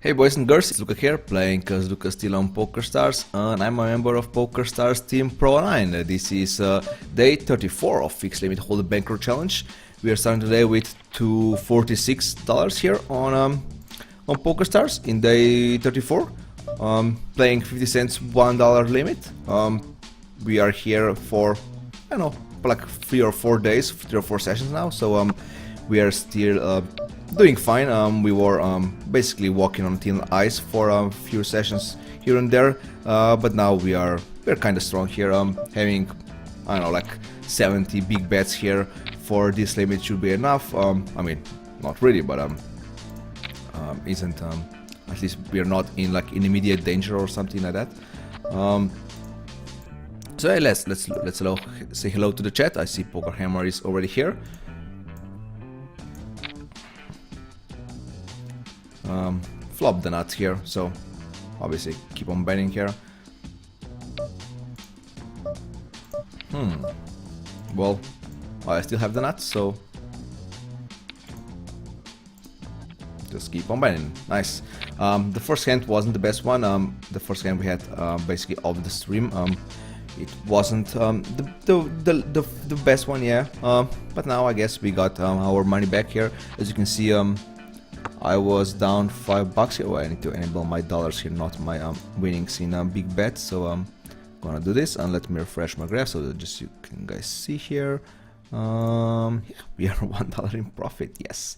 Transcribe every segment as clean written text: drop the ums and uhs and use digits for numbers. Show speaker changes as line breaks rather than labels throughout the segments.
Hey boys and girls, it's Luca here, playing CoreySteel on PokerStars, and I'm a member of PokerStars Team Pro 9. This is day 34 of Fixed Limit Hold Bankroll Challenge. We are starting today with $246 here on PokerStars in day 34, playing 50 cents $1 limit. We are here for, I don't know, like 3 or 4 days, 3 or 4 sessions now, so we are still doing fine. We were basically walking on thin ice for a few sessions here and there, but now we're kind of strong here. Having, I don't know, like 70 big bets here for this limit should be enough. I mean, not really, but isn't at least we're not in like in immediate danger or something like that. So hey, let's say hello to the chat. I see Poker Hammer is already here. Flop the nuts here, so obviously keep on betting here. Well, I still have the nuts, so just keep on betting. Nice. The first hand wasn't the best one. The first hand we had basically off the stream. It wasn't the best one, yeah. But now I guess we got our money back here. As you can see, I was down $5 here. Oh, I need to enable my dollars here, not my winnings in big bets. So I'm gonna do this and let me refresh my graph so that just you can guys see here. Yeah, we are $1 in profit. Yes.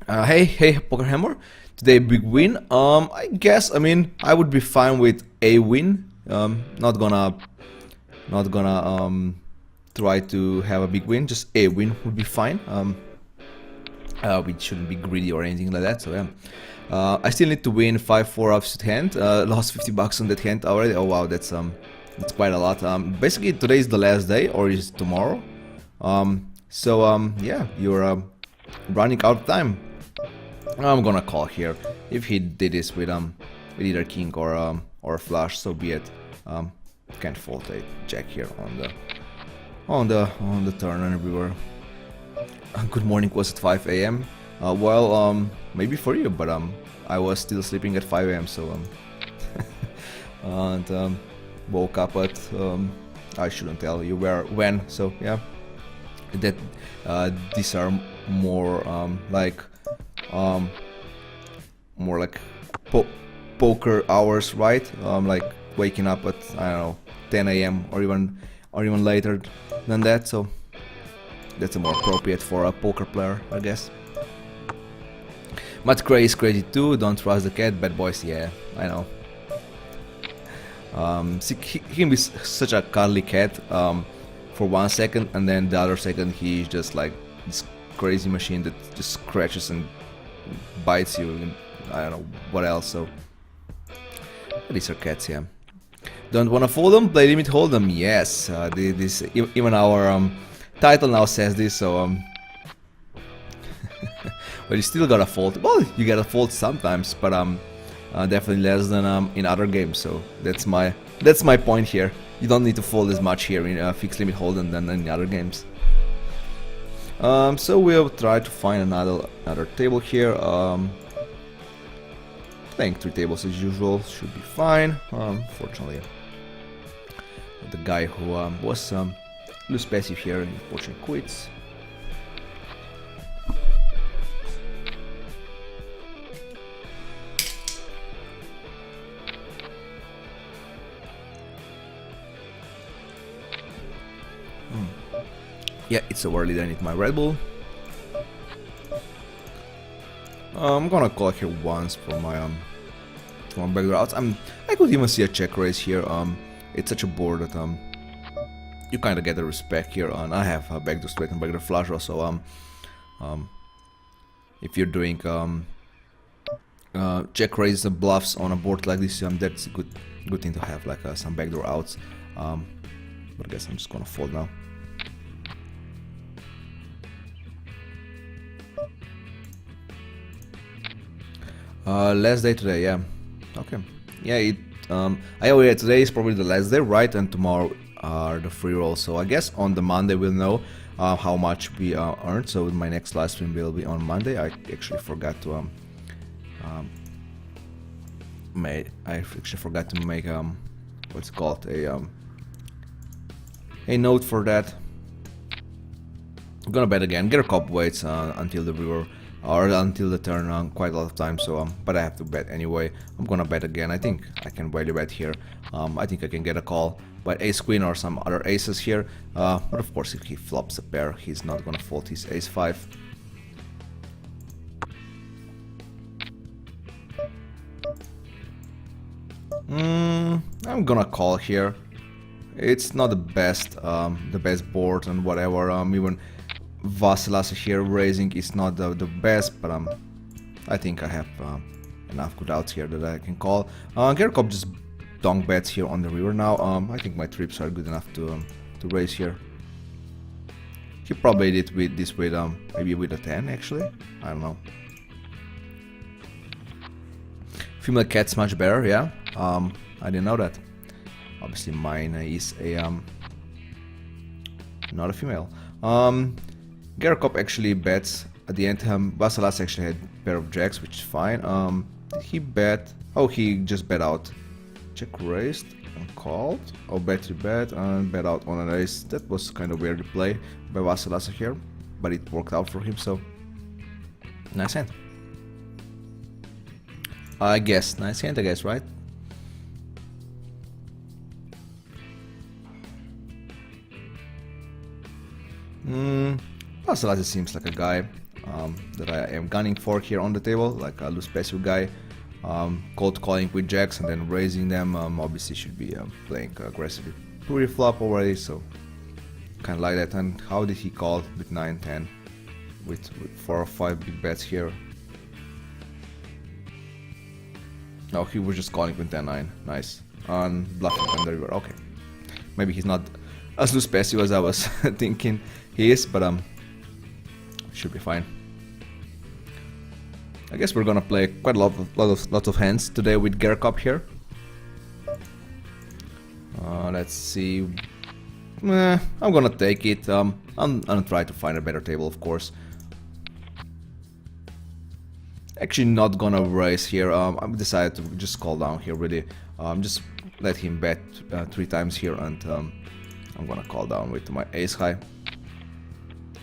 Hey, Poker Hammer. Today big win. I guess. I mean, I would be fine with a win. Not gonna try to have a big win. Just a win would be fine. We shouldn't be greedy or anything like that, so yeah. I still need to win 5-4 offsuit hand. Lost $50 on that hand already. Oh wow, that's quite a lot. Basically today is the last day, or is it tomorrow? Yeah, you're running out of time. I'm gonna call here. If he did this with either king or flush, so be it. Can't fault a jack here on the turn, and we were. Good morning was at 5 a.m. Well, maybe for you, but I was still sleeping at 5 a.m. so and woke up at I shouldn't tell you when. So yeah, that these are more like poker hours, right? Like waking up at, I don't know, 10 a.m. or even later than that. So that's more appropriate for a poker player, I guess. But Cray is crazy too. Don't trust the cat, bad boys. Yeah, I know. He can be such a cuddly cat for 1 second, and then the other second he's just like this crazy machine that just scratches and bites you. And I don't know what else. So these are cats, yeah. Don't wanna fold them? Play limit hold them. Yes. This even our title now says this, so but you still gotta fold. Well, you gotta fold sometimes, but definitely less than in other games. So that's my point here. You don't need to fold as much here in fixed limit hold'em than in other games. So we'll try to find another table here. Playing 3 tables as usual should be fine. Fortunately, the guy who was lose passive here, unfortunately quits. Yeah, it's so early that I need my Red Bull. I'm gonna call here once for my backdoor outs. I could even see a check raise here. It's such a board that you kind of get the respect here, and I have a backdoor straight and backdoor flush also. If you're doing check raise bluffs on a board like this, that's a good thing to have, like some backdoor outs. But I guess I'm just gonna fold now. Last day today, yeah. Okay. Yeah, today is probably the last day, right? And tomorrow are the free rolls. So I guess on the Monday we'll know how much we earned. So my next live stream will be on Monday. I actually forgot to I actually forgot to make what's it called, a note for that. I'm gonna bet again. Get a couple waits until the river or until the turn quite a lot of time. So but I have to bet anyway. I'm gonna bet again. I think I can value bet here. I think I can get a call by ace queen or some other aces here. But of course, if he flops a pair, he's not gonna fold his ace 5. I'm gonna call here. It's not the best board and whatever. Even Vasilasa here raising is not the best, but I think I have enough good outs here that I can call. Gerkop just donk bets here on the river now. I think my trips are good enough to raise here. He probably did with this with maybe with a 10 actually. I don't know. Female cat's much better, yeah. I didn't know that. Obviously mine is a not a female. Gerkop actually bets at the end. Vasalas actually had a pair of jacks, which is fine. Did he bet? Oh, he just bet out. Check raised and called. Oh, bet to bet and bet out on an ace. That was kind of weird to play by Vasalas here, but it worked out for him. So nice hand. I guess nice hand. I guess, right? Vasilasa seems like a guy that I am gunning for here on the table, like a loose passive guy. Cold calling with jacks and then raising them. Obviously should be playing aggressively pre-flop already, so kind of like that. And how did he call with 9-10 with 4 or 5 big bets here? No, he was just calling with 10-9. Nice. On bluffing on the river. Okay. Maybe he's not as loose passive as I was thinking he is, but should be fine. I guess we're gonna play quite a lot of hands today with Gerkop here. Let's see. I'm gonna take it. I'm gonna try to find a better table, of course. Actually, not gonna raise here. I've decided to just call down here. Really, just let him bet 3 times here, and I'm gonna call down with my ace high,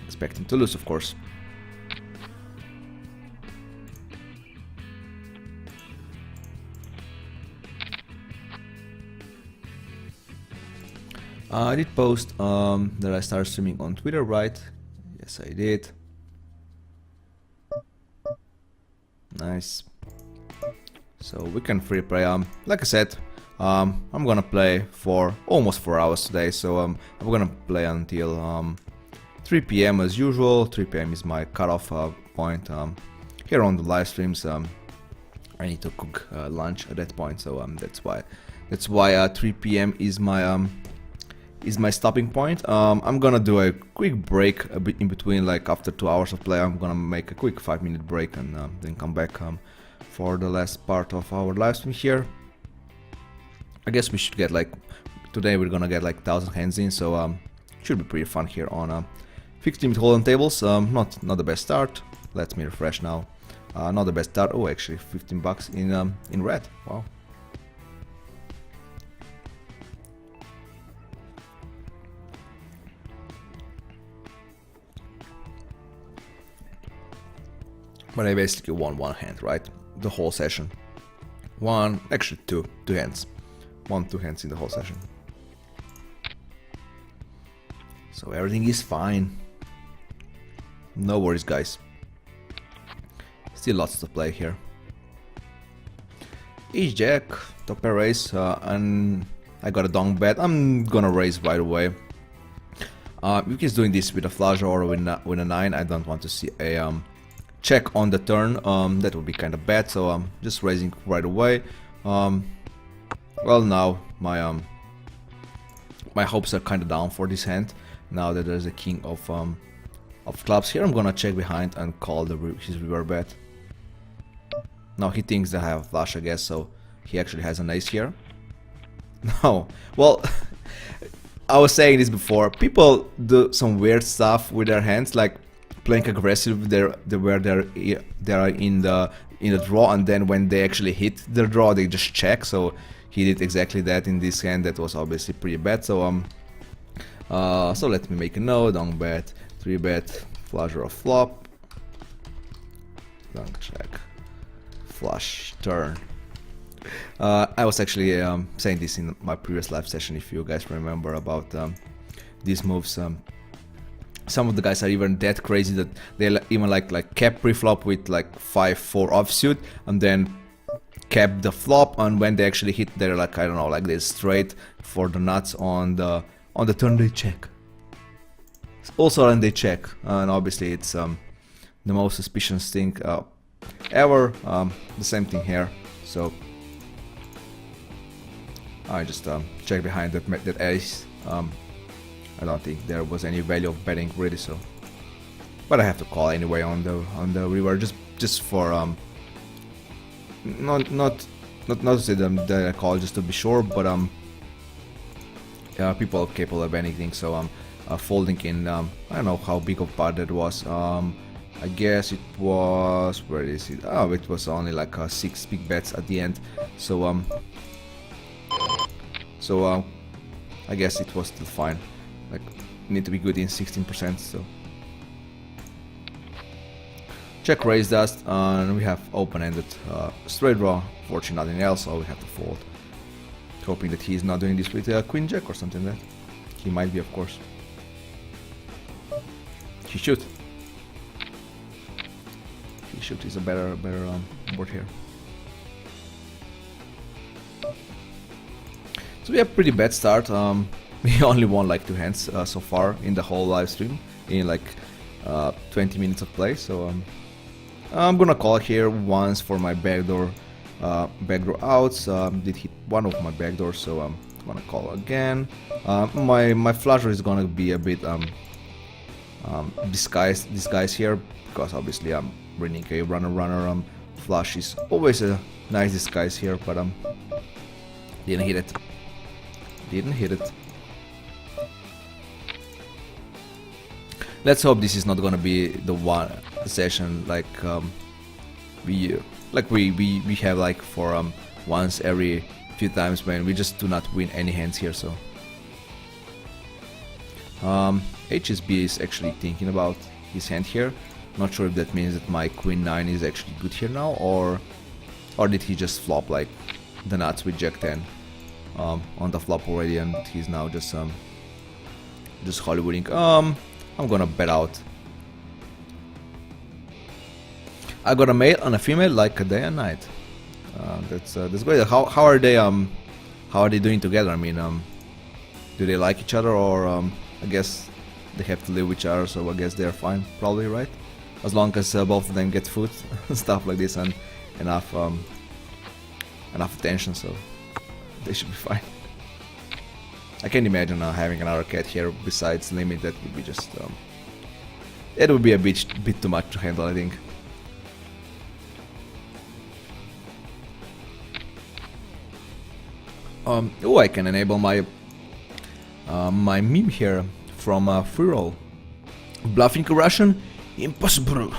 expecting to lose, of course. I did post that I started streaming on Twitter, right? Yes, I did. Nice. So we can free play. Like I said, I'm gonna play for almost 4 hours today. So I'm gonna play until 3 p.m. as usual. 3 p.m. is my cutoff point. Here on the live streams, I need to cook lunch at that point. So that's why 3 p.m. is my stopping point. I'm gonna do a quick break a bit in between, like after 2 hours of play. I'm gonna make a quick 5-minute break and then come back for the last part of our live stream here. I guess we should get like, today we're gonna get like 1,000 hands in, so should be pretty fun here on 15 hold'em tables. Not the best start. Let me refresh now. Not the best start. Oh, actually 15 bucks in red. Wow. But I basically won 1 hand, right? The whole session. Actually 2 hands. 2 hands in the whole session. So everything is fine. No worries, guys. Still lots to play here. Ace jack, top pair raise, and I got a donk bet. I'm gonna raise right away. If he's doing this with a flush or with a 9, I don't want to see a check on the turn. That would be kind of bad, so I'm just raising right away. Well, now my hopes are kind of down for this hand. Now that there's a king of clubs here, I'm gonna check behind and call his river bet. Now he thinks that I have a flush, I guess, so he actually has an ace here. No, well, I was saying this before. People do some weird stuff with their hands, like playing aggressive where they are in the draw, and then when they actually hit the draw they just check. So he did exactly that in this hand. That was obviously pretty bad. So so let me make a note. Don't bet, 3-bet, flush or flop, don't check, flush, turn. I was actually saying this in my previous live session, if you guys remember, about these moves. Some of the guys are even that crazy that they even like cap pre-flop with like 5-4 offsuit and then cap the flop, and when they actually hit, they're like, I don't know, like this straight for the nuts on the turn they check. Also when they check, and obviously it's the most suspicious thing ever. The same thing here. So I just check behind that ace. I don't think there was any value of betting really, so, but I have to call anyway on the river, just for not to say that I call just to be sure, but people are capable of anything. So folding in, I don't know how big of part that was. I guess it was, where is it? Oh, it was only like 6 big bets at the end. So I guess it was still fine. Like, need to be good in 16%. So check raise dust, and we have open-ended straight draw. Fortunately, nothing else, so we have to fold. Hoping that he's not doing this with queen jack or something like that. He might be, of course. He should. He should. Is a better board here. So we have pretty bad start. We only won like 2 hands so far in the whole live stream, in like 20 minutes of play. So I'm gonna call here once for my backdoor outs. Did hit one of my backdoors, so I'm gonna call again. My flusher is gonna be a bit disguised here, because obviously I'm running a runner. Flush is always a nice disguise here, but didn't hit it. Didn't hit it. Let's hope this is not gonna be the one session like we have like for once every few times when we just do not win any hands here. So HSB is actually thinking about his hand here. Not sure if that means that my queen 9 is actually good here now, or did he just flop like the nuts with jack 10 on the flop already, and he's now just Hollywooding. I'm gonna bet out. I got a male and a female like a day and night. That's great. How are they doing together? I mean, do they like each other, or I guess they have to live with each other, so I guess they're fine, probably, right? As long as both of them get food and stuff like this, and enough attention, so they should be fine. I can't imagine having another cat here besides Limit. That would be just it would be a bit too much to handle, I think. Oh, I can enable my my meme here from free roll. Bluffing a Russian? Impossible.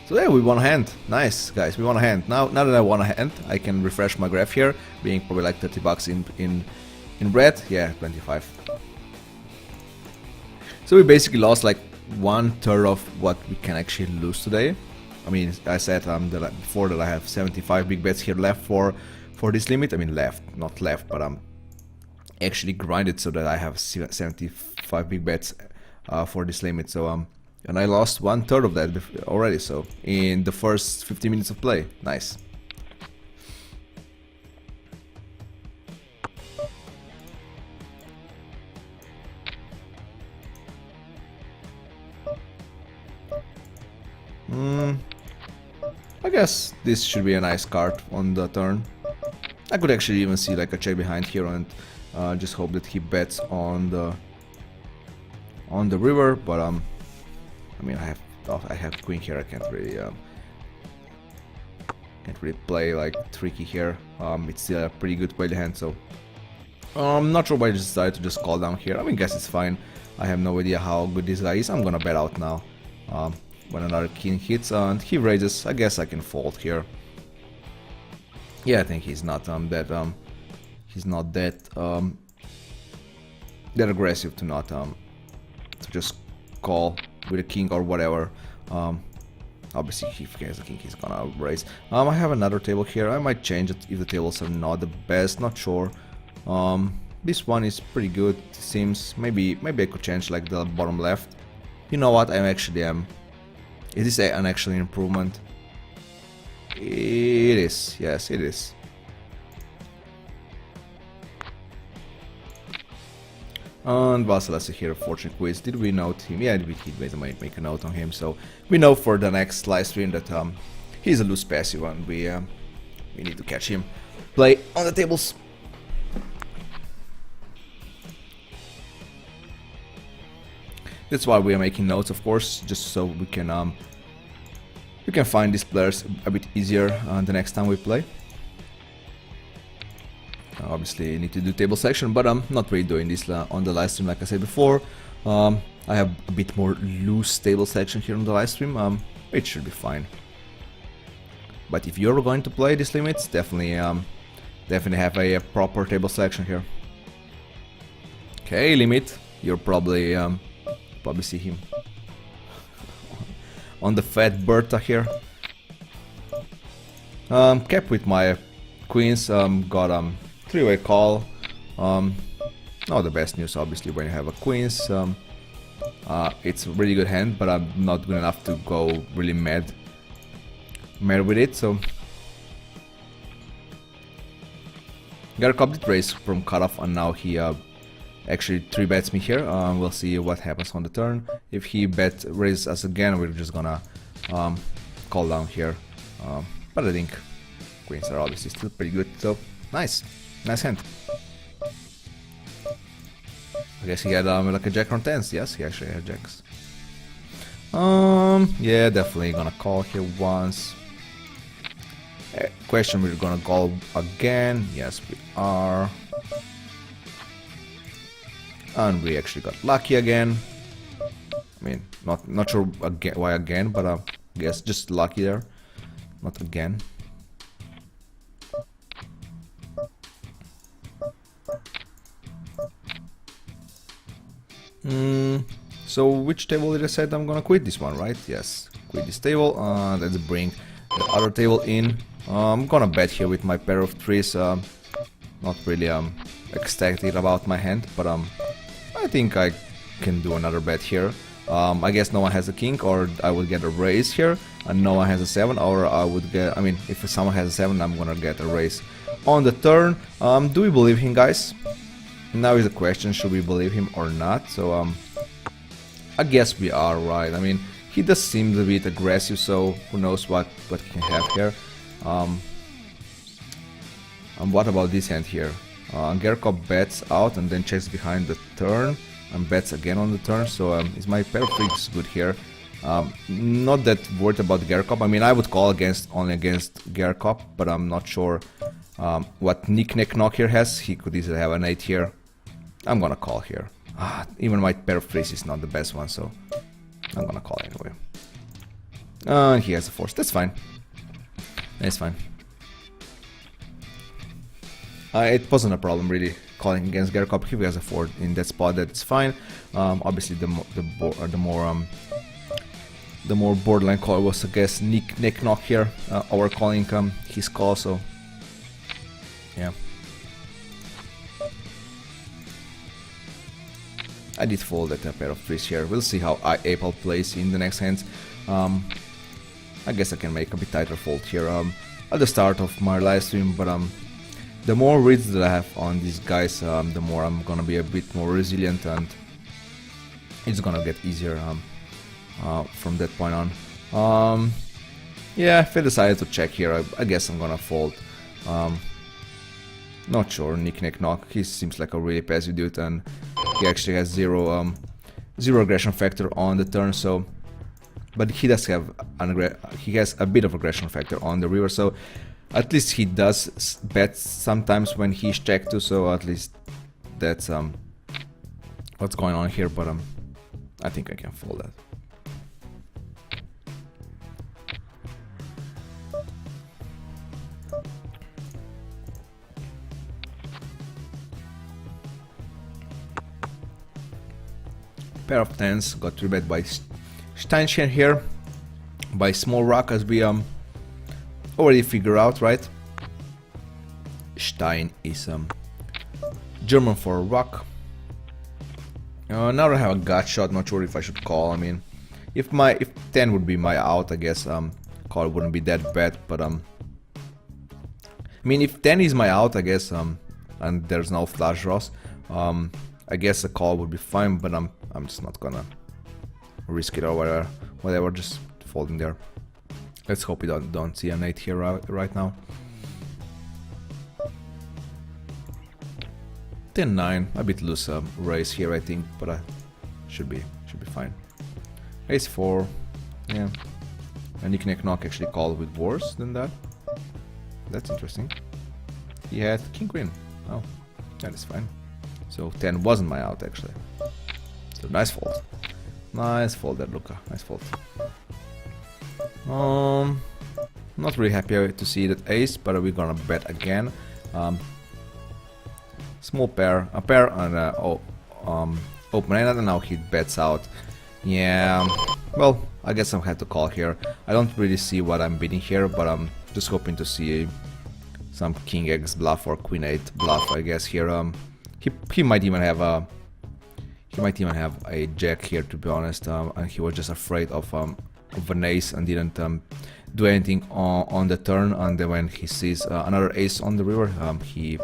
So there, we won a hand. Nice, guys, we won a hand. Now that I won a hand, I can refresh my graph here, being probably like 30 bucks in red. Yeah, 25. So we basically lost like 1/3 of what we can actually lose today. I mean, I said before that I have 75 big bets here left for this limit. I mean, not left, but actually grinded so that I have 75 big bets for this limit. So and I lost 1/3 of that already, so in the first 50 minutes of play. Nice. I guess this should be a nice card on the turn. I could actually even see like a check behind here, and just hope that he bets on the river, but I mean, I have queen here. I can't Can't really play like tricky here. It's still a pretty good played hand, so I'm not sure why I just decided to just call down here. I mean, guess it's fine. I have no idea how good this guy is. I'm gonna bet out now. When another king hits and he raises, I guess I can fold here. Yeah, I think he's not that that aggressive to not to just call with a king or whatever. Obviously, if he has a king, he's gonna raise. I have another table here. I might change it if the tables are not the best. Not sure. This one is pretty good. It seems maybe I could change like the bottom left. You know what? I'm actually Is this an actual improvement? It is. Yes, it is. And Vasilasi here, fortune quiz. Did we note him? Yeah, we might make a note on him, so we know for the next live stream that he's a loose passive and we need to catch him play on the tables. That's why we are making notes, of course, just so we can find these players a bit easier the next time we play. Obviously, you need to do table selection, but I'm not really doing this on the live stream, like I said before. I have a bit more loose table selection here on the live stream. It should be fine. But if you're going to play these limits, definitely have a proper table selection here. Okay, limit. You'll probably see him on the fat Bertha here. Kept with my queens. Got three-way call. Not the best news, obviously, when you have a queens. It's a really good hand, but I'm not good enough to go really mad with it. So got a complete raise from cutoff, and now he actually 3-bets me here. We'll see what happens on the turn. If he raises us again, we're just gonna call down here. But I think queens are obviously still pretty good. So nice hand. I guess he had like a jack on tens. Yes, he actually had jacks. Yeah, definitely gonna call here once. Question: we're gonna call again? Yes, we are. And we actually got lucky again. I mean, not sure why again, but I guess just lucky there, not again. So which table did I say I'm gonna quit? This one, right? Yes, quit this table. Let's bring the other table in. I'm gonna bet here with my pair of threes. Not really ecstatic about my hand, but I think I can do another bet here. I guess no one has a king, or I would get a raise here, and no one has a 7, or I would get, I mean, if someone has a 7, I'm gonna get a raise on the turn. Do we believe him, guys? Now is the question, should we believe him or not? So I guess we are, right? I mean, he does seem a bit aggressive, so who knows what he can have here. And what about this hand here? Gerkop bets out and then checks behind the turn and bets again on the turn, so is my pair of freaks good here? Not that worried about Gerkop. I mean, I would call only against Gerkop, but I'm not sure what Nick Neck Knock here has. He could easily have an 8 here. I'm gonna call here. Even my pair of freaks is not the best one, so I'm gonna call anyway. He has a force. That's fine. That's fine. It wasn't a problem really calling against Gerkop. If he has a 4 in that spot, that's fine. Obviously, the more borderline call was, I guess, Nick Knock here. Our calling his call, so yeah. I did fold at a pair of threes here. We'll see how Apple plays in the next hands. I guess I can make a bit tighter fold here at the start of my live stream, but the more reads that I have on these guys, the more I'm gonna be a bit more resilient, and it's gonna get easier from that point on. Yeah, if I decided to check here, I guess I'm gonna fold. Not sure, Nick Neck Knock. He seems like a really passive dude, and he actually has zero aggression factor on the turn, so but he does have he has a bit of aggression factor on the river, so at least he does bet sometimes when he's checked too, so at least that's what's going on here, but I think I can fold that. Pair of tens got 3-bet by Steinchen here, by small rock, as we already figure out, right? Stein is German for rock. Now I have a gut shot, not sure if I should call. I mean, if 10 would be my out, I guess call wouldn't be that bad, but I mean, if 10 is my out, I guess and there's no flush draws, I guess a call would be fine, but I'm just not gonna risk it or whatever, just folding there. Let's hope we don't see an 8 here right now. 10-9, a bit loose raise here, I think, but should be fine. Ace 4, yeah, and you can knock actually call with worse than that. That's interesting. He had king queen. Oh, that is fine. So 10 wasn't my out actually. So nice fold. Nice fold there, Luca. Nice fold. Not really happy to see that ace, but we're gonna bet again. Small pair, a pair, and open end, and now he bets out. Yeah, well, I guess I had to call here. I don't really see what I'm bidding here, but I'm just hoping to see some king x bluff or queen 8 bluff, I guess here. He might even have a jack here, to be honest, and he was just afraid of an ace and didn't do anything on the turn, and then when he sees another ace on the river, he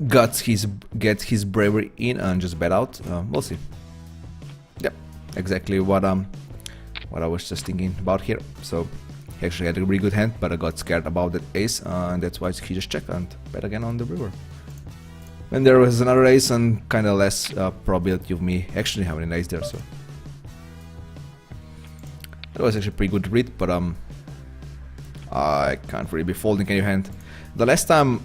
gets his bravery in and just bet out. We'll see. Yep, exactly what I was just thinking about here. So he actually had a really good hand, but I got scared about that ace, and that's why he just checked and bet again on the river. When there was another ace and kind of less probability of me actually having an ace there, so that was actually a pretty good read, but I can't really be folding any hand. The last time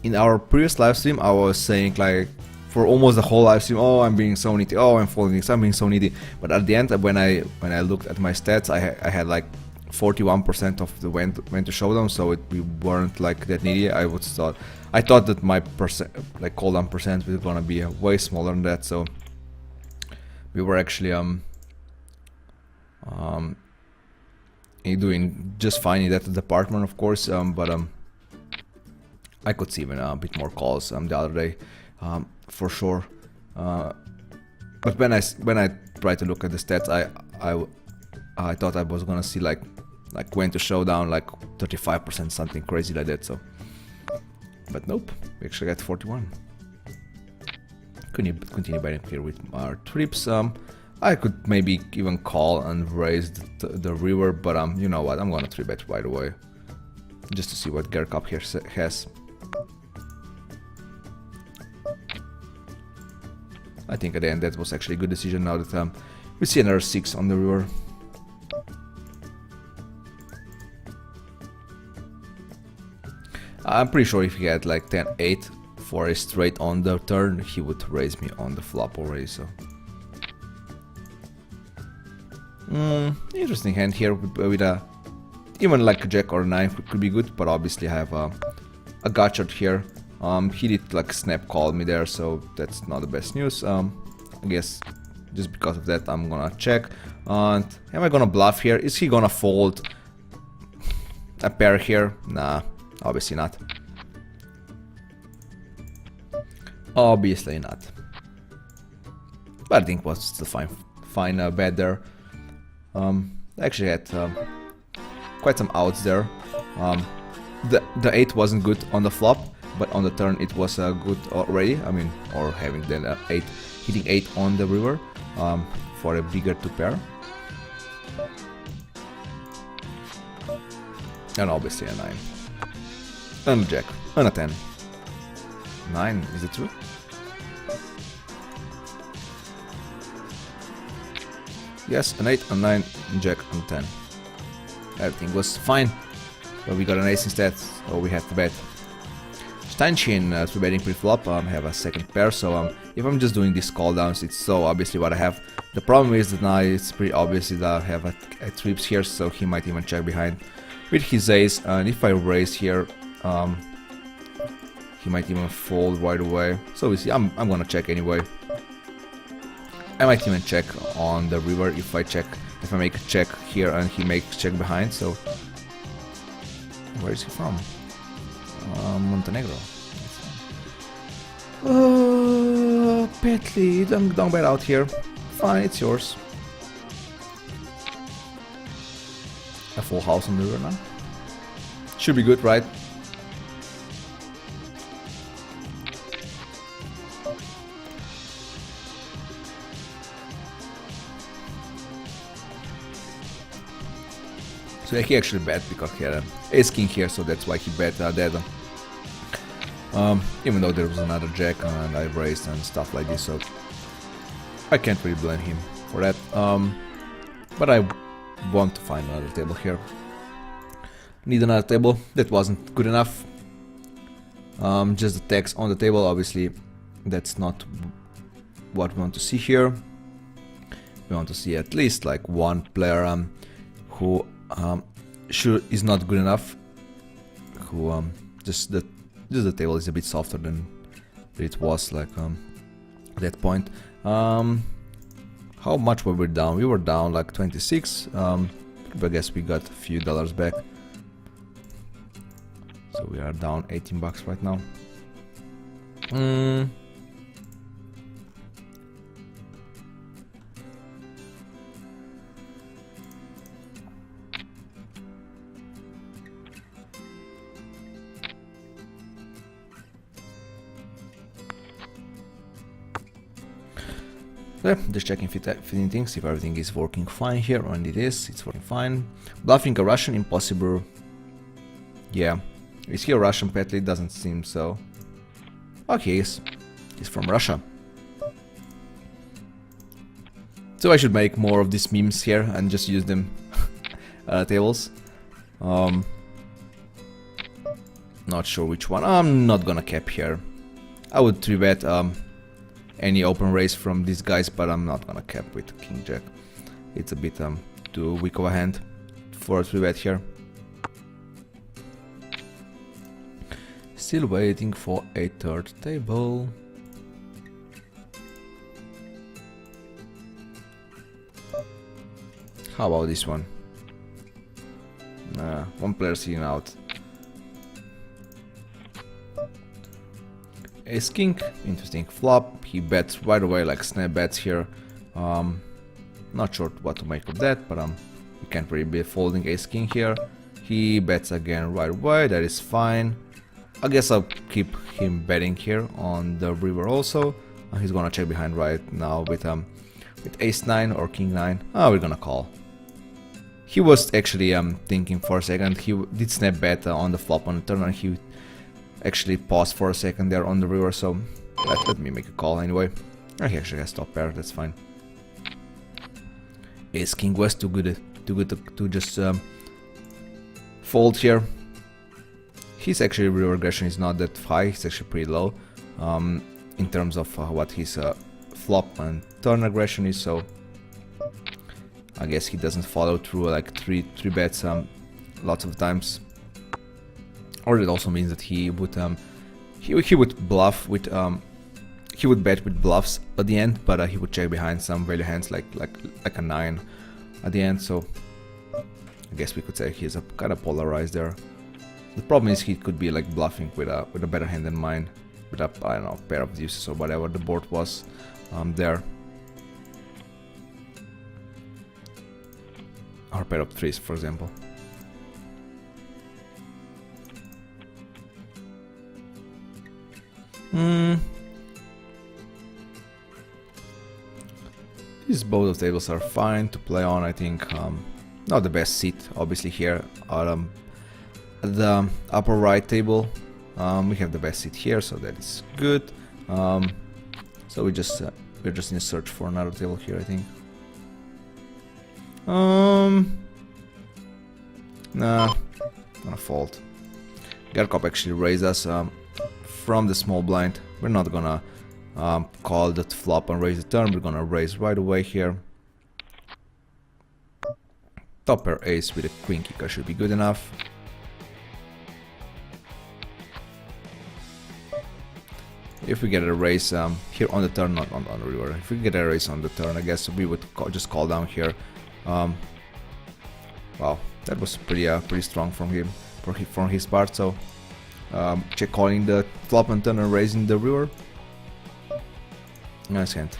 in our previous live stream, I was saying like for almost the whole live stream, oh, I'm being so needy, oh, I'm folding, I'm being so needy. But at the end, when I looked at my stats, I had like 41% of the went to showdown, so we weren't like that needy. I thought that my like call down percent was gonna be way smaller than that, so we were actually doing just fine in that department, of course, but I could see even a bit more calls the other day, for sure. But when I tried to look at the stats, I thought I was gonna see like went to showdown like 35%, something crazy like that. So, but nope, we actually got 41. Continue betting here with our trips. I could maybe even call and raise the river, but you know what? I'm gonna 3-bet right away, just to see what Gear Cup here has. I think at the end that was actually a good decision. Now that we see another 6 on the river. I'm pretty sure if he had like 10-8 for a straight on the turn, he would raise me on the flop already, so. Interesting hand here with a, even like a jack or a 9 could be good, but obviously I have a gut shot here. He did like snap call me there, so that's not the best news. I guess just because of that I'm gonna check. And am I gonna bluff here? Is he gonna fold a pair here? Nah, obviously not. Obviously not. But I think it was still fine bet there. I actually had quite some outs there. The 8 wasn't good on the flop, but on the turn it was good already. I mean, or having then 8, hitting 8 on the river for a bigger 2 pair. And obviously a 9. And a jack. And a 10. 9, is it true? Yes, an 8, a 9, jack, and 10. Everything was fine, but we got an ace instead, so we have to bet. Steinchin, 3-betting pre-flop, have a second pair, so if I'm just doing these call downs, it's so obviously what I have. The problem is that now it's pretty obvious that I have a trips here, so he might even check behind with his ace, and if I raise here, he might even fold right away. So we see, I'm gonna check anyway. I might even check on the river if I make a check here and he makes check behind. So where is he from? Montenegro. Pet lead, I'm down bet out here. Fine, it's yours. A full house on the river now. Should be good, right? So yeah, he actually bet because he had an ace king here, so that's why he bet that. Even though there was another jack and I raised and stuff like this, so I can't really blame him for that. But I want to find another table here. Need another table. That wasn't good enough. Just the text on the table, obviously that's not what we want to see here. We want to see at least like one player who is not good enough, who just the table is a bit softer than it was like at that point. How much were we down? We were down like 26, but I guess we got a few dollars back. So we are down 18 bucks right now. Yeah, just checking fitting things, if everything is working fine here, and it is, it's working fine. Bluffing a Russian, impossible. Yeah, is he a Russian pet lead? Doesn't seem so. Okay, he's from Russia. So I should make more of these memes here and just use them tables. Not sure which one. I'm not gonna cap here. I would 3-bet any open raise from these guys, but I'm not gonna cap with King Jack. It's a bit too weak of a hand for a 3-bet here. Still waiting for a third table. How about this one? Nah, one player sitting out. Ace king, interesting flop. He bets right away, like snap bets here. Not sure what to make of that, but you can't really be folding ace king here. He bets again right away, that is fine. I guess I'll keep him betting here on the river also. He's gonna check behind right now with ace 9 or king 9. Oh, we're gonna call. He was actually thinking for a second. He did snap bet on the flop on the turn, and he actually paused for a second there on the river, so let me make a call anyway. He actually has top pair, that's fine. Ace king was too good to just fold here. His actually river aggression is not that high, it's actually pretty low in terms of what his flop and turn aggression is, so I guess he doesn't follow through like three bets lots of times. Or it also means that he would bluff with he would bet with bluffs at the end, but he would check behind some value hands like a 9 at the end. So I guess we could say he's a kind of polarized there. The problem is he could be like bluffing with a better hand than mine, with a, I don't know, pair of deuces or whatever the board was there, or pair of threes, for example. These both of tables are fine to play on, I think. Not the best seat, obviously, here at the upper right table. We have the best seat here, so that is good. So we're just in a search for another table here, I think. Nah, gonna fold. Gerkop actually raised us from the small blind. We're not gonna call that flop and raise the turn. We're gonna raise right away here. Top pair ace with a queen kicker should be good enough. If we get a raise here on the turn, not on the river. If we get a raise on the turn, I guess we would just call down here. Wow, that was pretty strong from him, from his part. So check calling the flop and turn and raising the river. Nice hand.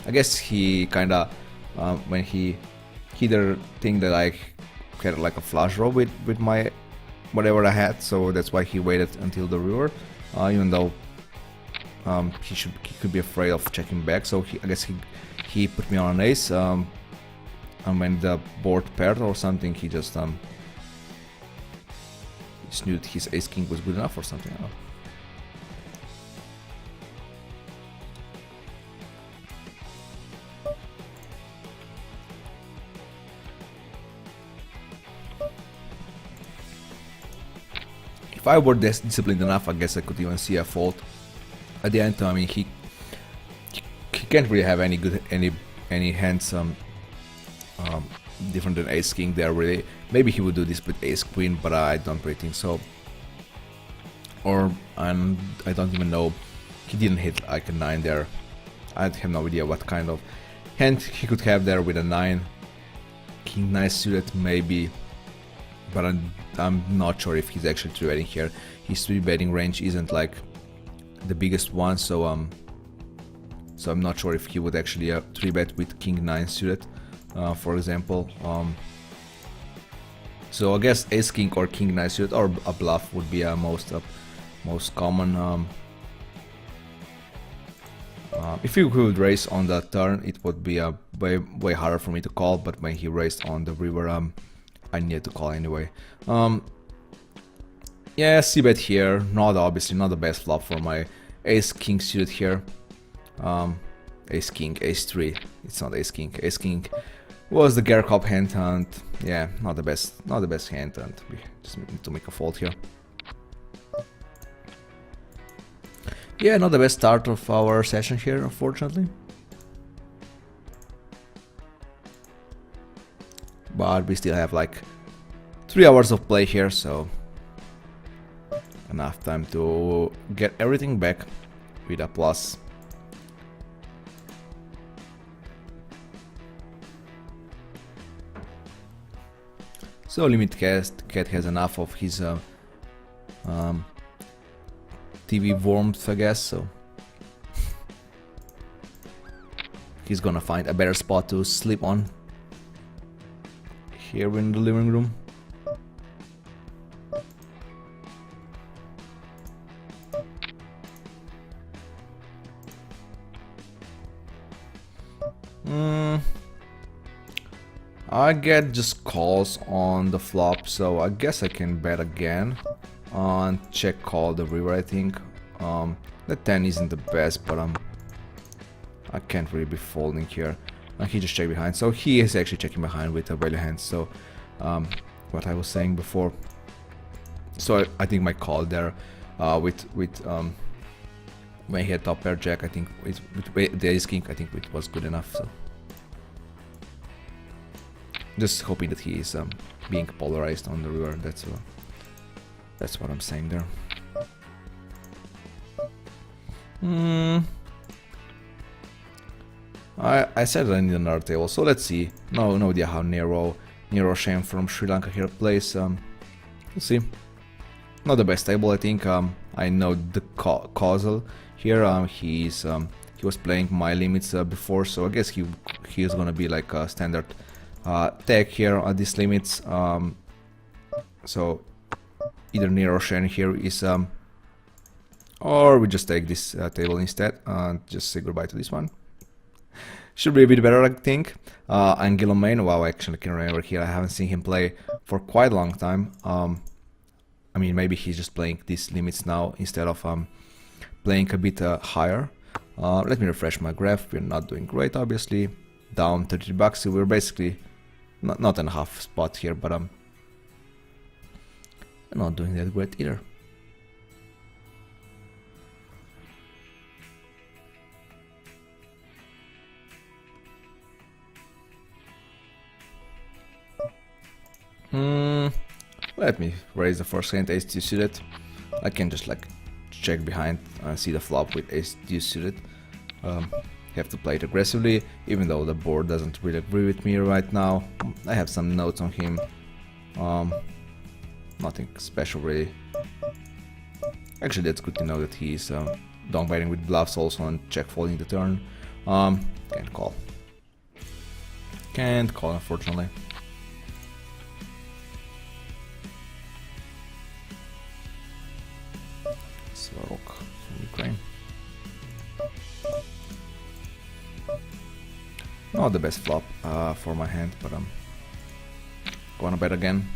I guess he kinda when he either think that I had like a flush draw with my whatever I had, so that's why he waited until the river. Even though he could be afraid of checking back, so I guess he put me on an ace, and when the board paired or something, he just knew his ace king was good enough or something. I don't know. If I were disciplined enough, I guess I could even see a fold at the end. I mean, he can't really have any hands different than ace king there really. Maybe he would do this with ace queen, but I don't really think so. Or I don't even know. He didn't hit like a 9 there. I have no idea what kind of hand he could have there with a 9. King 9 suited maybe, but I'm not sure if he's actually 3-betting here. His 3-betting range isn't like the biggest one, so I'm not sure if he would actually 3-bet with King 9 suited, for example. So I guess Ace King or King 9 suited or a bluff would be most common. If he would raise on the turn, it would be way harder for me to call, but when he raised on the river, I needed to call anyway. Yeah, c-bet here, obviously not the best flop for my ace king suited here. Ace king, ace 3, it's not ace king. Ace king was the Gerkop hand, and yeah, not the best hand, and we just need to make a fold here. Yeah, not the best start of our session here, unfortunately. But we still have like 3 hours of play here, so enough time to get everything back with a plus. So Limit Cat has enough of his TV warmth, I guess, so he's gonna find a better spot to sleep on here in the living room. I get just calls on the flop, so I guess I can bet again on check call the river. I think the 10 isn't the best, but I can't really be folding here. He just checked behind, so he is actually checking behind with a value hand. So what I was saying before. So I think my call there with when he had top pair jack, I think with the ace king, I think it was good enough. So just hoping that he is being polarized on the river. That's what I'm saying there. I said I need another table, so let's see. No idea how Nero Shem from Sri Lanka here plays. We'll see. Not the best table, I think. I know the causal here. He was playing my limits before, so I guess he is gonna be like a standard tag here at these limits. So either Nero Shen here is or we just take this table instead and just say goodbye to this one. Should be a bit better, I think. Angelo Main, wow, actually I can remember here, I haven't seen him play for quite a long time. I mean, maybe he's just playing these limits now instead of playing a bit higher. Let me refresh my graph. We're not doing great, obviously. down 30 bucks. So we're basically not in a half spot here, but I'm not doing that great either. Let me raise the first hand ace-2 suited. I can just like check behind and see the flop with ace-2 suited. Have to play it aggressively, even though the board doesn't really agree with me right now. I have some notes on him. Nothing special really. Actually, that's good to know that he's downbiting with bluffs also and check folding the turn. Can't call. Can't call, unfortunately. Svorok from Ukraine. Not the best flop for my hand, but I'm gonna bet again.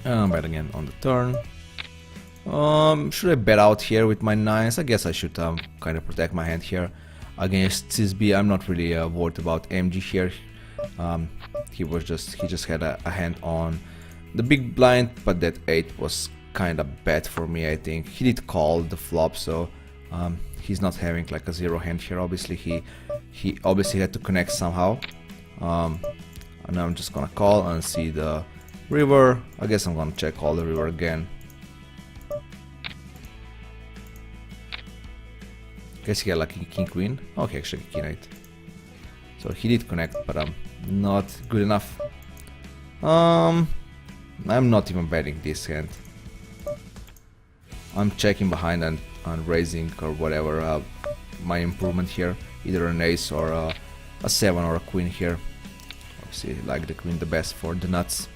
Bet again on the turn. Should I bet out here with my nines? I guess I should kind of protect my hand here against CSB. I'm not really worried about MG here. He just had a hand on the big blind, but that 8 was kind of bad for me. I think he did call the flop, so he's not having like a zero hand here. Obviously he obviously had to connect somehow. And I'm just gonna call and see the river. I guess I'm gonna check all the river again. Guess he had like king queen. Okay, actually king 8. So he did connect, but not good enough. I'm not even betting this hand. I'm checking behind and raising or whatever my improvement here, either an ace or a 7 or a queen here. Obviously, like the queen the best for the nuts.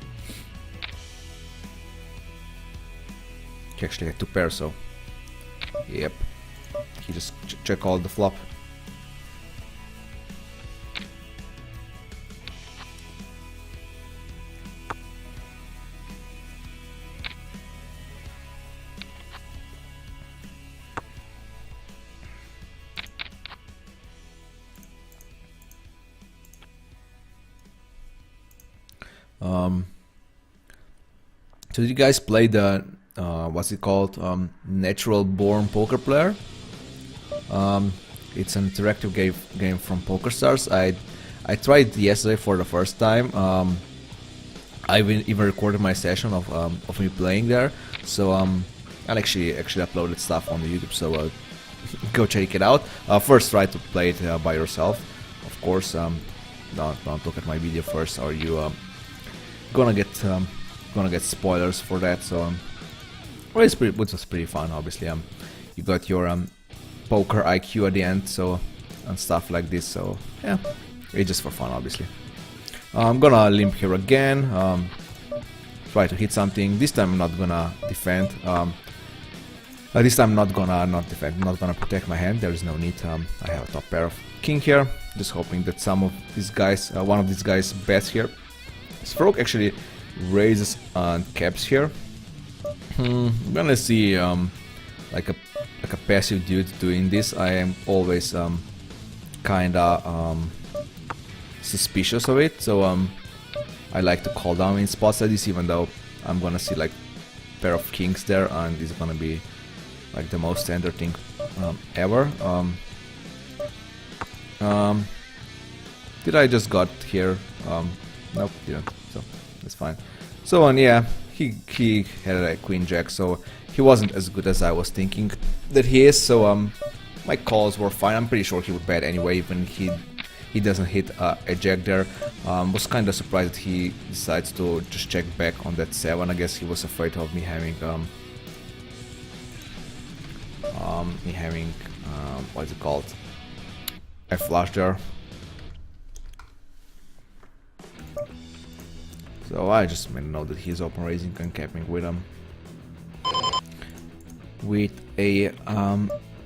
He actually had 2 pairs, so yep, he just check all the flop. So did you guys play the what's it called, Natural Born Poker Player? It's an interactive game from PokerStars. I tried it yesterday for the first time. I even recorded my session of me playing there. So I actually uploaded stuff on the YouTube. So go check it out. First, try to play it by yourself. Of course, don't look at my video first, or you gonna get spoilers for that. So well, it was pretty fun. Obviously, you got your poker IQ at the end, so and stuff like this. So yeah, it's just for fun, obviously. I'm gonna limp here again. Try to hit something. This time I'm not gonna defend. This time I'm not gonna defend. I'm not gonna protect my hand. There is no need. I have a top pair of king here. Just hoping that some of these guys, one of these guys, bets here. Stroke actually raises and caps here. I'm gonna see like a passive dude doing this. I am always kinda suspicious of it, so I like to call down in spots like this, even though I'm gonna see like pair of kings there, and it's gonna be like the most standard thing ever. Did I just got here? Nope, didn't. So that's fine. So yeah, he had a queen jack, so he wasn't as good as I was thinking that he is. So my calls were fine. I'm pretty sure he would bet anyway, even he doesn't hit a jack there. Was kind of surprised that he decides to just check back on that 7. I guess he was afraid of me having what's it called, a flush there. So I just made a note that he's open raising and capping with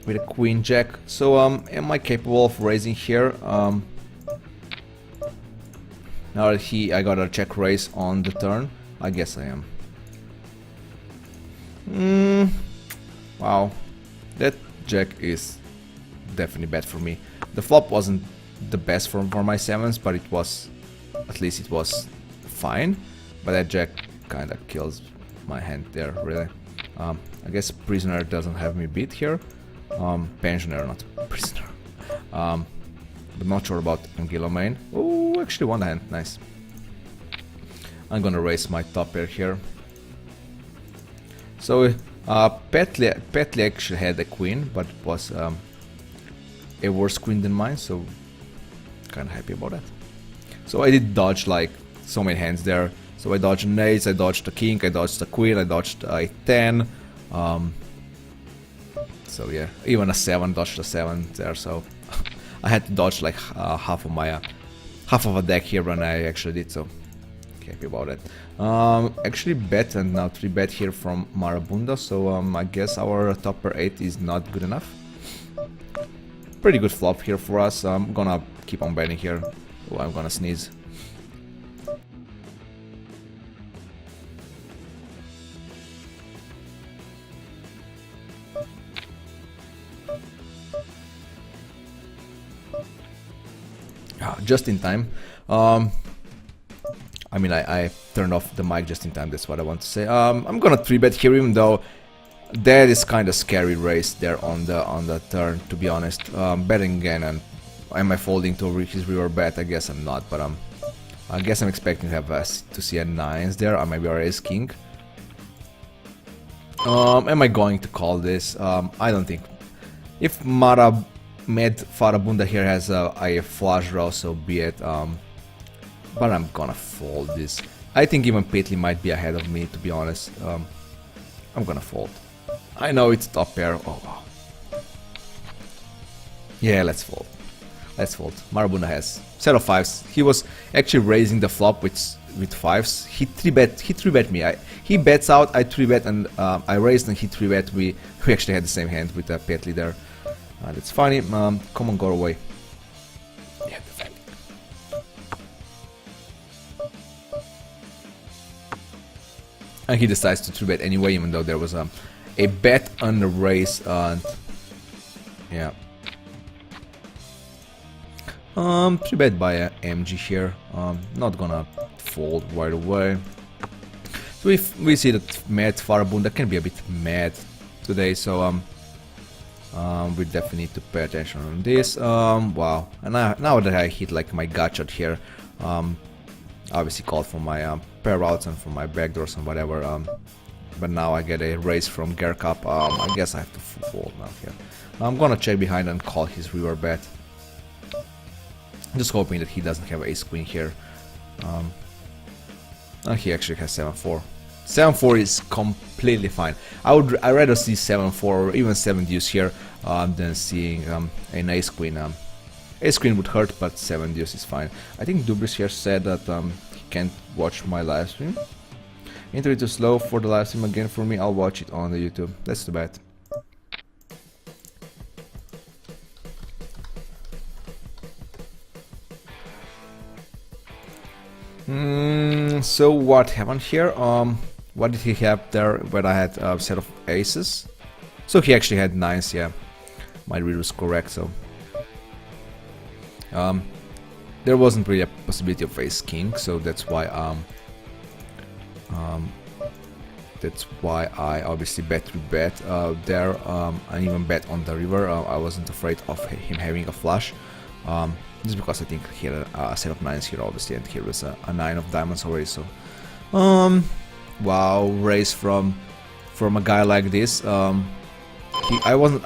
a queen jack. So am I capable of raising here? Now that I got a check raise on the turn, I guess I am. Wow, that jack is definitely bad for me. The flop wasn't the best for my sevens, but it was, at least it was fine. But that jack kind of kills my hand there, really. I guess prisoner doesn't have me beat here. Pensioner, not prisoner. But not sure about Anguilla main. Oh, actually won the hand, nice. I'm gonna raise my top pair here. So Petley actually had a queen, but it was a worse queen than mine, so kind of happy about that. So I did dodge like so many hands there. So I dodged an ace, I dodged a king, I dodged a queen, I dodged a 10. So yeah, even a 7, dodged a 7 there. So I had to dodge like half of a deck here when I actually did, so happy about it. Actually bet and now 3-bet here from Marabunda, so I guess our top pair 8 is not good enough. Pretty good flop here for us. I'm gonna keep on betting here. Oh, I'm gonna sneeze. Just in time. I mean, I turned off the mic just in time, that's what I want to say. I'm gonna 3-bet here, even though that is kind of scary race there on the turn, to be honest. Betting again, and am I folding to his river bet? I guess I'm not, but I guess I'm expecting to have to see a 9s there, or maybe a ace king. Am I going to call this? I don't think. If Farabunda here has a flush draw, so be it. But I'm gonna fold this. I think even Petley might be ahead of me, to be honest. I'm gonna fold. I know it's top pair. Oh wow. Yeah, let's fold. Let's fold. Marabunda has set of 5s. He was actually raising the flop with 5s. He 3-bet me. He bets out, I 3-bet, and I raised and he 3-bet. We actually had the same hand with Petley there. That's funny. Come on, go away. Yeah, defending. And he decides to 3-bet anyway, even though there was a bet on the raise. Yeah. 3-bet by MG here. Not gonna fold right away. So if we see that Matt Farabunda can be a bit mad today, so we definitely need to pay attention on this. Wow. And now that I hit like my gut shot here, obviously called for my pair outs and for my backdoors and whatever. But now I get a raise from Gercup. I guess I have to fold now here. I'm gonna check behind and call his river bet. Just hoping that he doesn't have ace queen here. And he actually has 7-4. 7-4 is completely fine. I'd rather see 7-4 or even 7 deuce here than seeing an ace queen. Ace queen would hurt, but 7 deuce is fine. I think Dubris here said that he can't watch my live stream. Internet too slow for the live stream again for me. I'll watch it on the YouTube. That's too bad. So what happened here? What did he have there when I had a set of aces? So he actually had 9s, yeah. My read was correct, so there wasn't really a possibility of ace king, so that's why I obviously bet there, and even bet on the river. I wasn't afraid of him having a flush. Just because I think he had a set of 9s here, obviously, and here was a 9 of diamonds already. So, wow, raise from a guy like this. I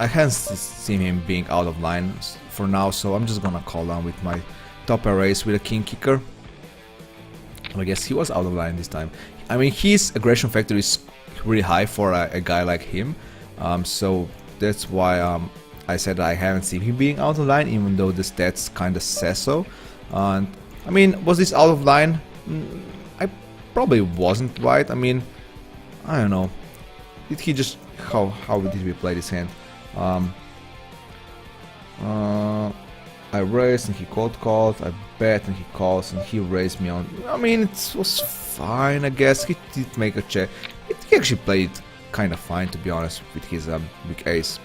hadn't seen him being out of line for now, so I'm just gonna call down with my top pair raise with a king kicker. I guess he was out of line this time. I mean, his aggression factor is really high for a guy like him, so that's why I said I haven't seen him being out of line, even though the stats kind of says so. And I mean, was this out of line? I probably wasn't, right? I mean, I don't know. Did he just how did we play this hand? I raised and he called, I bet and he calls and he raised me on. I mean, it was fine, I guess. He did make a check. He actually played kind of fine, to be honest, with his big ace.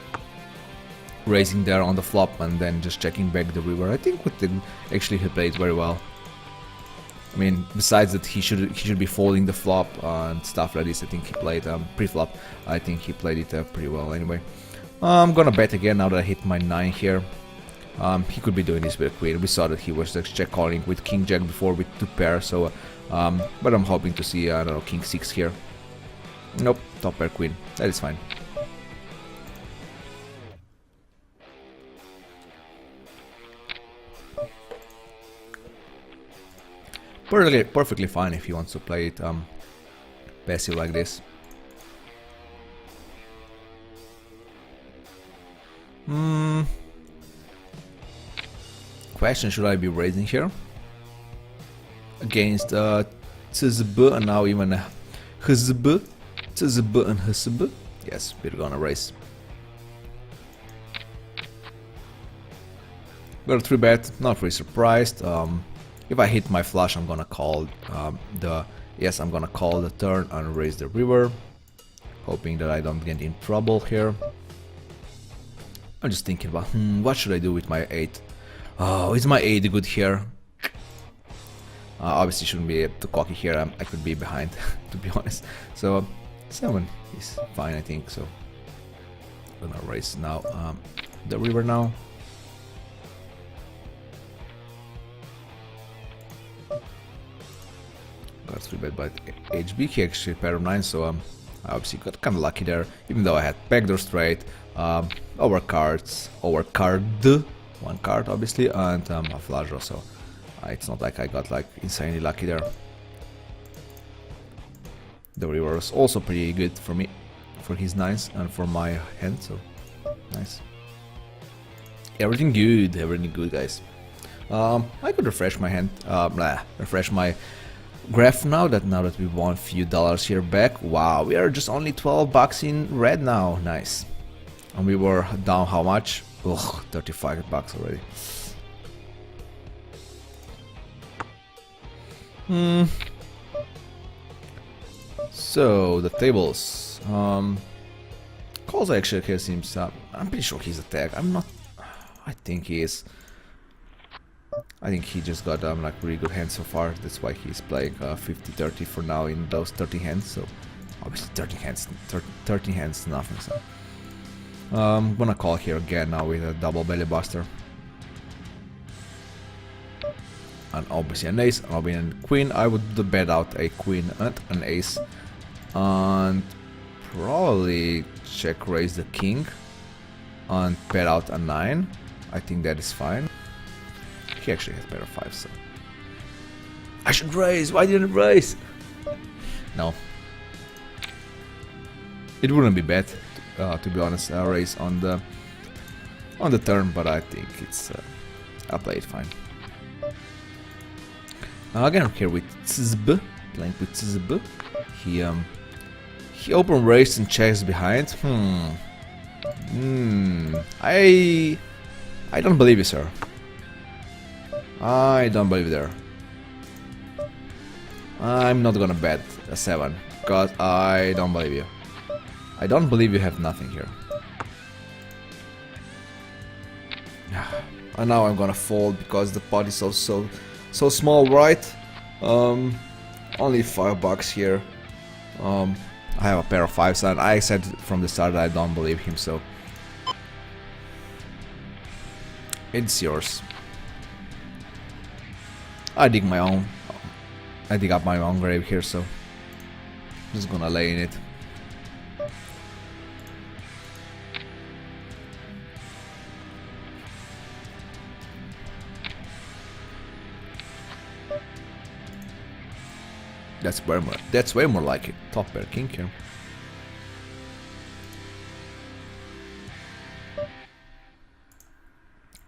raising there on the flop and then just checking back the river. I think with the, actually he played very well. I mean, besides that he should be folding the flop and stuff like this, I think he played pre-flop. I think he played it pretty well anyway. I'm gonna bet again now that I hit my 9 here. He could be doing this with a queen. We saw that he was just check calling with king jack before with 2 pair, so but I'm hoping to see I don't know, king 6 here. Nope, top pair queen. That is fine. Perfectly fine if he wants to play it passive like this. Question, should I be raising here? Against CZB and now even HZB. CZB and HZB. Yes, we're gonna raise. Got a 3-bet, not really surprised. If I hit my flush, I'm gonna call I'm gonna call the turn and raise the river, hoping that I don't get in trouble here. I'm just thinking about what should I do with my 8? Oh, is my 8 good here? Obviously shouldn't be too cocky here. I could be behind, to be honest. So 7 is fine, I think. So I'm gonna raise now the river now. Got 3-bet by HB, he actually pair of 9, so I obviously got kind of lucky there, even though I had backdoor straight, overcard, 1 card obviously, and a flush draw, so it's not like I got like insanely lucky there. The river was also pretty good for me, for his 9s and for my hand, so nice. Everything good guys. I could refresh my hand, refresh my graph now that we won a few dollars here back. Wow, we are just only 12 bucks in red now. Nice. And we were down how much? Ugh, 35 bucks already. So the tables. Calls actually here seems. I'm pretty sure he's a tag. I'm not. I think he is. I think he just got like really good hands so far. That's why he's playing 50-30 for now in those 30 hands. So obviously 13 hands, nothing. So I'm gonna call here again now with a double belly buster. And obviously an ace, and a queen. I would bet out a queen and an ace, and probably check raise the king and bet out a 9. I think that is fine. He actually has pair of 5, so I should raise. Why didn't I raise? No, it wouldn't be bad to be honest. Raise on the turn, but I think it's I'll play it fine. Again here with CZB, playing with CZB. He open raised and checks behind. I don't believe you, sir. I don't believe there. I'm not gonna bet a 7 because I don't believe you. I don't believe you have nothing here. And now I'm gonna fold because the pot is so small, right? Only 5 bucks here. I have a pair of 5s, and I said from the start that I don't believe him, so it's yours. I dig up my own grave here, so just gonna lay in it. That's way more like it. Top pair king here.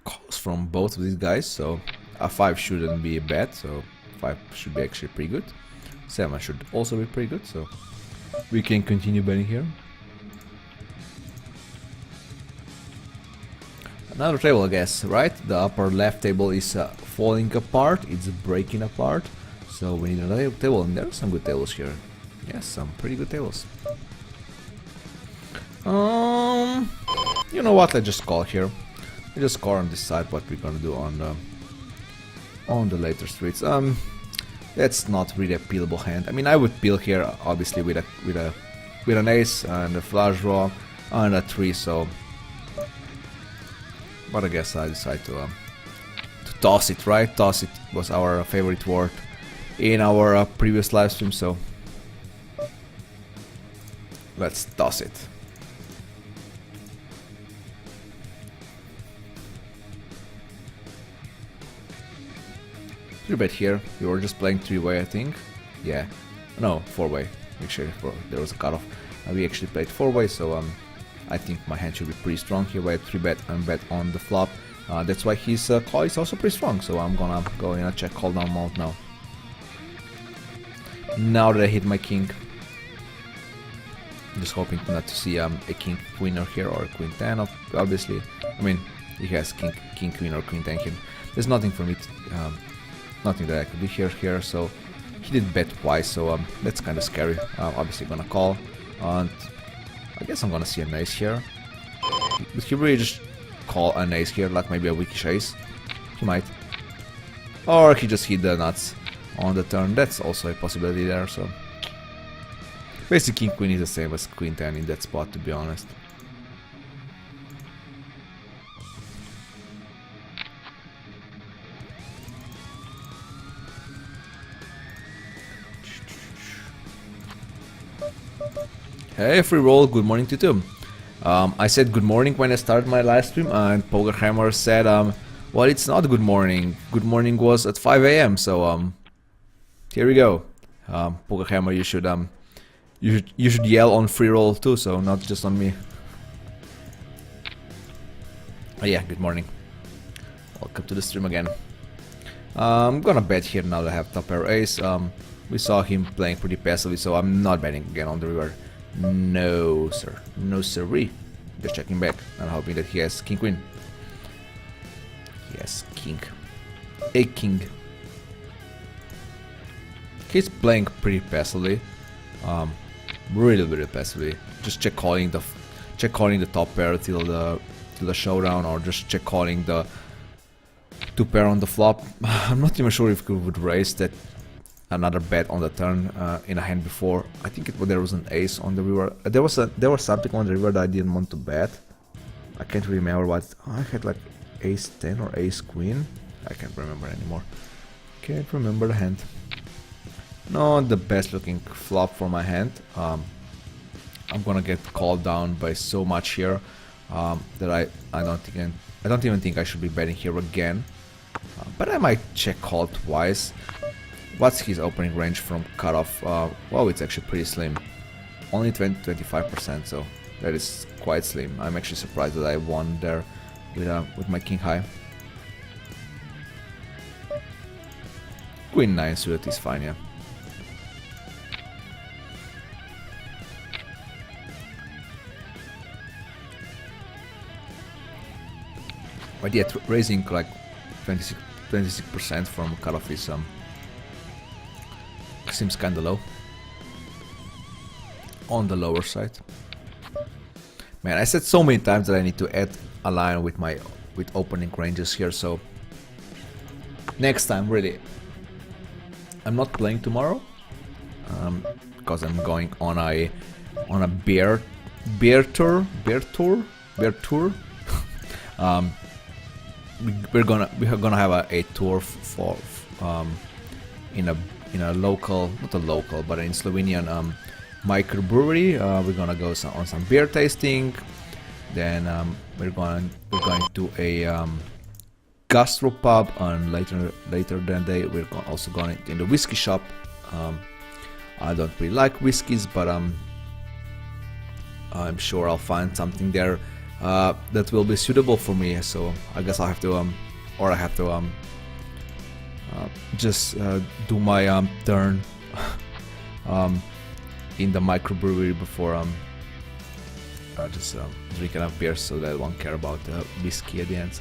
Calls from both of these guys, so a 5 shouldn't be bad, so 5 should be actually pretty good. 7 should also be pretty good, so we can continue betting here. Another table, I guess, right? The upper left table is falling apart, it's breaking apart. So we need another table, and there are some good tables here. Yes, some pretty good tables. You know what? I just call here. I just call and decide what we're gonna do on the later streets. That's not really a peelable hand. I mean, I would peel here, obviously, with an ace and a flush draw and a 3. So, but I guess I decide to toss it. Right? Toss it was our favorite word in our previous live stream. So let's toss it. 3-bet here. We were just playing 3-way, I think. Yeah. No, 4-way. Make sure there was a cutoff. We actually played 4-way, so I think my hand should be pretty strong here. We had 3-bet and bet on the flop. That's why his call is also pretty strong. So I'm gonna go in a check call down mode now. Now that I hit my king. Just hoping not to see a king queen here or a queen 10. Obviously, I mean, he has king queen or queen 10 here. There's nothing for me to, nothing that I could do here, so he did bet twice, so that's kind of scary. Obviously gonna call, and I guess I'm gonna see an ace here. But he really just call an ace here, like maybe a weakish ace. He might. Or he just hit the nuts on the turn. That's also a possibility there, so basically king queen is the same as queen 10 in that spot, to be honest. Hey, free roll, good morning to you. I said good morning when I started my live stream, and Pokerhammer said, well, it's not good morning. Good morning was at 5 AM, so here we go. Pokerhammer, you should yell on free roll too, so not just on me. Oh yeah, good morning. Welcome to the stream again. I'm gonna bet here now that I have top pair ace. We saw him playing pretty passively, so I'm not betting again on the river. No, sir. No, sirree. Just checking back and hoping that he has king queen. Yes, king. A king. He's playing pretty passively. Really passively. Just check calling the top pair till the showdown, or just check calling the 2 pair on the flop. I'm not even sure if he would raise that another bet on the turn in a hand before. I think there was an ace on the river. There was something on the river that I didn't want to bet. I can't remember what. I had like ace 10 or ace queen. I can't remember anymore. Can't remember the hand. Not the best looking flop for my hand. I'm gonna get called down by so much here that I don't even think I should be betting here again. But I might check call twice. What's his opening range from cutoff? Well, it's actually pretty slim. Only 25%, so that is quite slim. I'm actually surprised that I won there with my king high. Queen 9 suited is fine, yeah. But yet, raising like 26% from cutoff is seems kinda low. On the lower side. Man, I said so many times that I need to add a line with opening ranges here, so next time, really. I'm not playing tomorrow because I'm going on a beer tour. We're gonna have a tour for in a local, not a local, but in Slovenian microbrewery. We're gonna go on some beer tasting. Then we're going to a gastropub, and later that day we're also going in the whiskey shop. I don't really like whiskeys, but I'm sure I'll find something there that will be suitable for me. So I guess I'll have to just do my turn in the microbrewery before just drink enough beer so that I won't care about the whiskey at the end.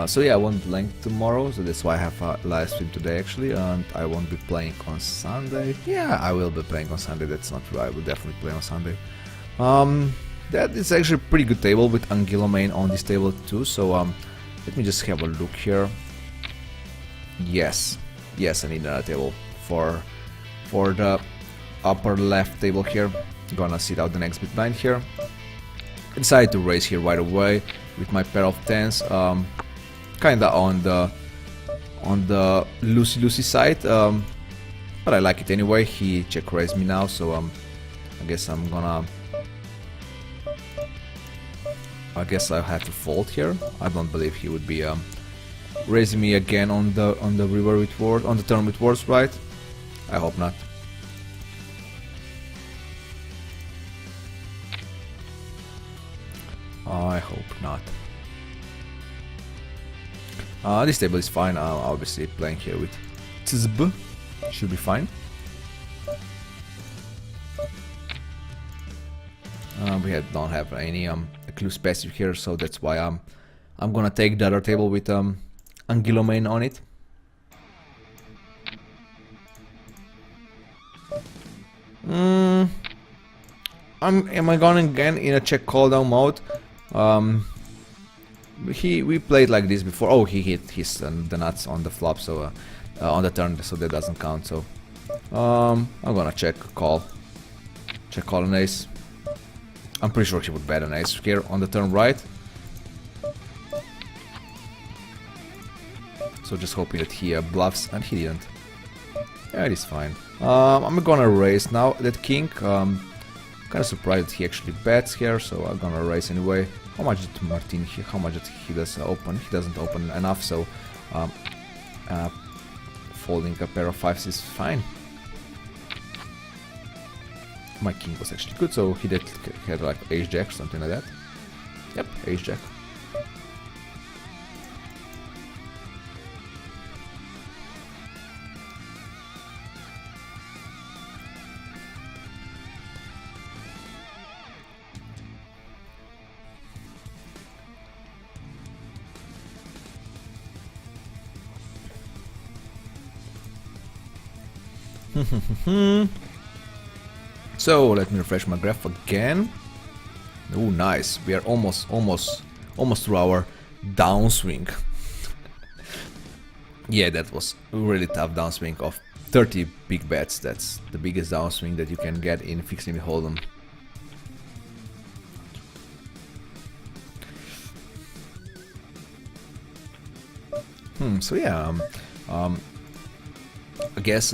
So yeah, I won't be playing tomorrow, so that's why I have a live stream today actually, and I won't be playing on Sunday. Yeah, I will be playing on Sunday, that's not true, I will definitely play on Sunday. that is actually a pretty good table with Anguilla main on this table too. So let me just have a look here. Yes, I need another table for the upper left table here. Gonna sit out the next big blind here. I decided to raise here right away with my pair of tens. Kinda on the loosey side, but I like it anyway. He check raised me now, so I guess I have to fold here. I don't believe he would be raising me again on the river with ward, on the turn with wards, right? I hope not. I hope not. This table is fine. Obviously playing here with Tzb should be fine. We don't have any Eclipse passive here, so that's why I'm gonna take the other table with Anguilla main on it. Am I going again in a check call down mode? We played like this before. Oh, he hit his the nuts on the flop, so on the turn, so that doesn't count. So I'm gonna check call an ace. I'm pretty sure he would bet an ace here on the turn, right? So just hoping that he bluffs, and he didn't. Yeah, it is fine. I'm gonna raise now that king. Kind of surprised he actually bets here, so I'm gonna raise anyway. How much did Martin? How much did he does open? He doesn't open enough, so folding a pair of fives is fine. My king was actually good, so he had like ace jack, something like that. Yep, ace jack. So let me refresh my graph again. Oh, nice. We are almost through our downswing. Yeah, that was a really tough downswing of 30 big bets. That's the biggest downswing that you can get in fixed limit hold'em. So yeah, I guess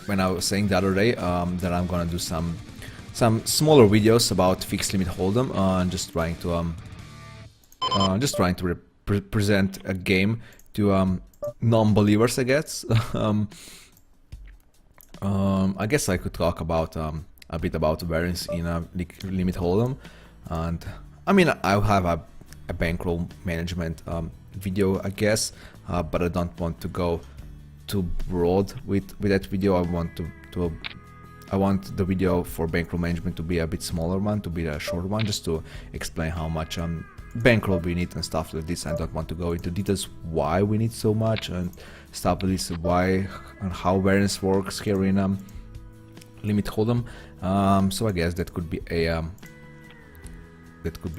when I was saying the other day that I'm gonna do some smaller videos about fixed limit hold'em, just trying to present a game to non-believers, I guess. I guess I could talk about a bit about variance in a limit hold'em, and I mean I'll have a bankroll management video, I guess, but I don't want to go too broad with that video. I want the video for bankroll management to be a bit smaller one, to be a short one, just to explain how much bankroll we need and stuff like this. I don't want to go into details why we need so much and stuff like this, why and how variance works here in limit hold'em. So I guess that could be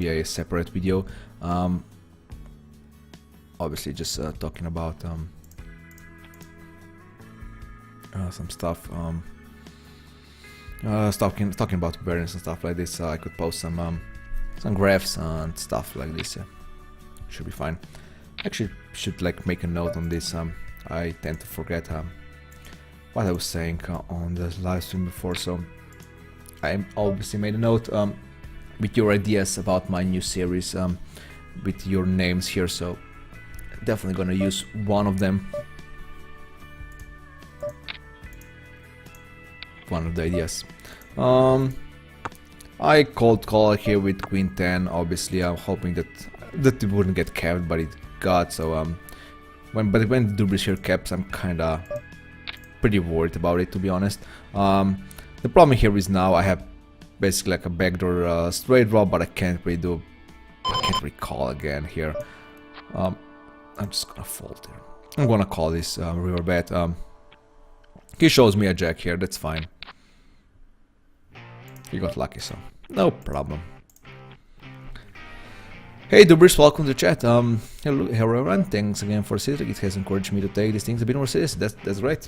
a separate video. Obviously, just talking about some stuff. Talking about variance and stuff like this. I could post some graphs and stuff like this. Should be fine. Actually, should like make a note on this. I tend to forget what I was saying on the live stream before, so I obviously made a note with your ideas about my new series, with your names here. So definitely gonna use one of them. One of the ideas. I cold call here with Queen 10. Obviously, I'm hoping that it wouldn't get capped, but it got. So when the Dubris here caps, I'm kinda pretty worried about it, to be honest. The problem here is now I have basically like a backdoor straight draw, but I can't really call again here. I'm just gonna fold here. I'm gonna call this river bet. He shows me a jack here, that's fine. He got lucky, so no problem. Hey Dubris, welcome to chat. Hello everyone, thanks again for sitting. It has encouraged me to take these things a bit more seriously. That's great.